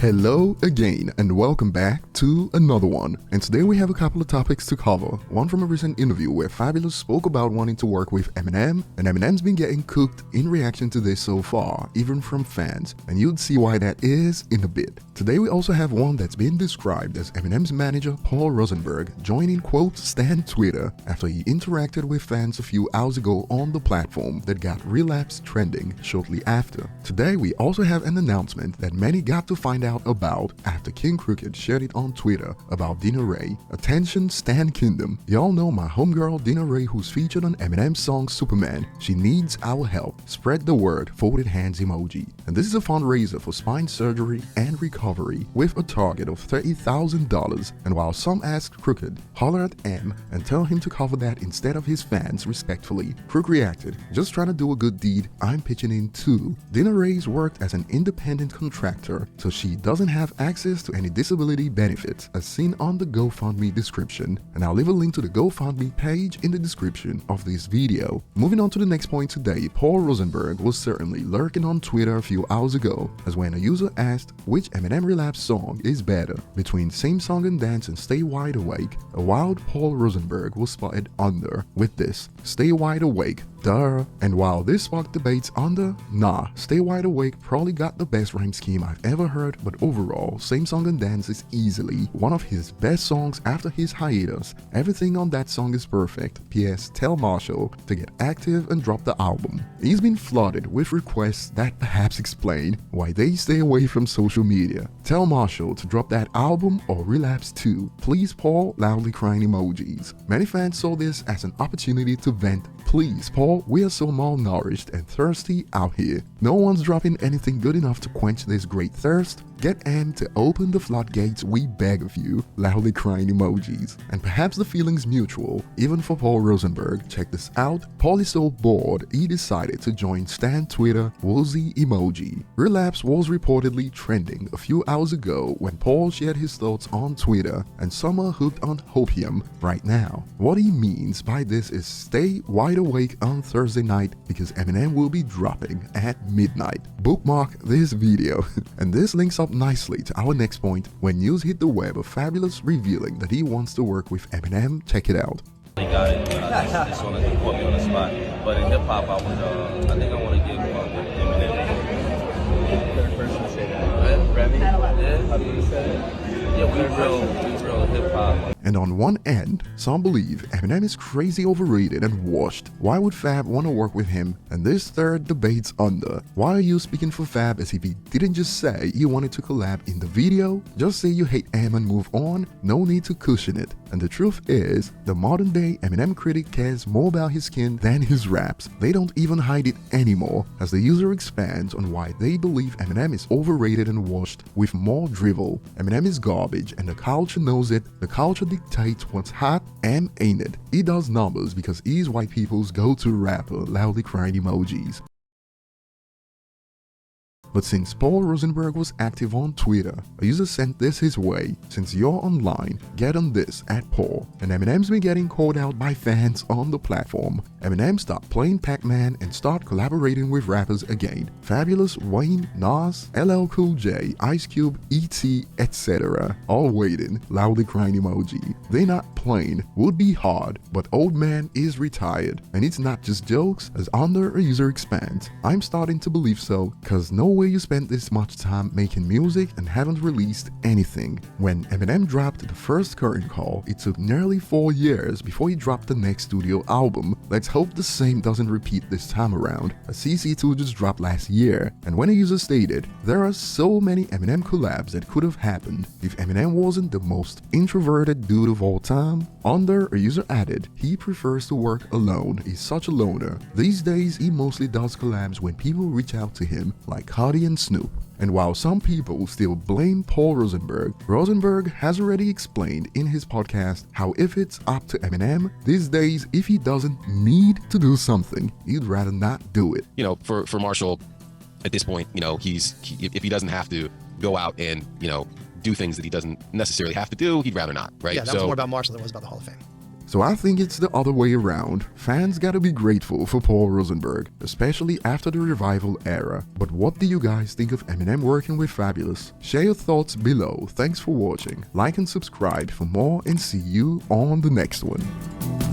Hello again and welcome back to another one. And today we have a couple of topics to cover. One from a recent interview where Fabolous spoke about wanting to work with Eminem, and Eminem's been getting cooked in reaction to this so far, even from fans, and you'd see why that is in a bit. Today we also have one that's been described as Eminem's manager Paul Rosenberg joining quote Stan Twitter after he interacted with fans a few hours ago on the platform that got Relapse trending shortly after. Today we also have an announcement that many got to find out about after Kxng shared it on Twitter about Dina Rae. Attention Stan Kingdom, y'all know my homegirl Dina Rae who's featured on Eminem's song Superman. She needs our help. Spread the word, folded hands emoji. And this is a fundraiser for spine surgery and recovery with a target of $30,000. And while some asked Crooked, holler at M and tell him to cover that instead of his fans respectfully, Crook reacted, just trying to do a good deed, I'm pitching in too. Dina Rae's worked as an independent contractor, so she doesn't have access to any disability benefits as seen on the GoFundMe description, and I'll leave a link to the GoFundMe page in the description of this video. Moving on to the next point today, Paul Rosenberg was certainly lurking on Twitter a few hours ago as when a user asked which Eminem Relapse song is better between Same Song and Dance and Stay Wide Awake. A wild Paul Rosenberg was spotted under with this, Stay Wide Awake, duh. And while this sparked debates under, nah, Stay Wide Awake probably got the best rhyme scheme I've ever heard, but overall, Same Song and Dance is easily one of his best songs after his hiatus. Everything on that song is perfect. P.S. Tell Marshall to get active and drop the album. He's been flooded with requests that perhaps explain why they stay away from social media. Tell Marshall to drop that album or Relapse too. Please Paul, loudly crying emojis. Many fans saw this as an opportunity to vent. Please Paul, we are so malnourished and thirsty out here. No one's dropping anything good enough to quench this great thirst. Get M to open the floodgates, we beg of you, loudly crying emojis. And perhaps the feeling's mutual, even for Paul Rosenberg. Check this out, Paul is so bored he decided to join Stan Twitter Woolsey emoji. Relapse was reportedly trending a few hours ago when Paul shared his thoughts on Twitter, and some are hooked on hopium right now. What he means by this is stay wide awake on Thursday night because Eminem will be dropping at midnight. Bookmark this video. And this links up nicely to our next point when news hit the web of Fabolous revealing that he wants to work with Eminem. Check it out. Got it. This song is put me on the spot. But in hip hop, I think I want to give Eminem. Third person to say that. Remy? Yeah. How do you say it? Yeah, we real hip hop. And on one end, some believe Eminem is crazy overrated and washed. Why would Fab want to work with him? And this third debates under, why are you speaking for Fab as if he didn't just say you wanted to collab in the video? Just say you hate M and move on, no need to cushion it. And the truth is, the modern day Eminem critic cares more about his skin than his raps. They don't even hide it anymore, as the user expands on why they believe Eminem is overrated and washed with more drivel. Eminem is garbage and the culture knows it. The culture dictates what's hot and ain't it. He does numbers because he's white people's go-to rapper, loudly crying emojis. But since Paul Rosenberg was active on Twitter, a user sent this his way. Since you're online, get on this at Paul. And Eminem's been getting called out by fans on the platform. Eminem stopped playing Pac-Man and start collaborating with rappers again. Fabolous, Wayne, Nas, LL Cool J, Ice Cube, E.T., etc. All waiting, loudly crying emoji. They not playing, would be hard, but old man is retired. And it's not just jokes, as under a user expands. I'm starting to believe so, cause no way you spent this much time making music and haven't released anything. When Eminem dropped the first Curtain Call, it took nearly 4 years before he dropped the next studio album. Let's hope the same doesn't repeat this time around, as CC2 just dropped last year. And when a user stated, there are so many Eminem collabs that could have happened if Eminem wasn't the most introverted dude of all time. Under, a user added, he prefers to work alone, he's such a loner. These days he mostly does collabs when people reach out to him, like Cardi and Snoop. And while some people still blame Paul Rosenberg, Rosenberg has already explained in his podcast how if it's up to Eminem, these days if he doesn't need to do something, he'd rather not do it. You know, for Marshall, at this point, you know, if he doesn't have to go out and, you know, do things that he doesn't necessarily have to do, he'd rather not, right? Yeah, that was more about Marshall than it was about the Hall of Fame. So I think it's the other way around. Fans gotta be grateful for Paul Rosenberg, especially after the revival era. But what do you guys think of Eminem working with Fabolous? Share your thoughts below. Thanks for watching. Like and subscribe for more, and see you on the next one.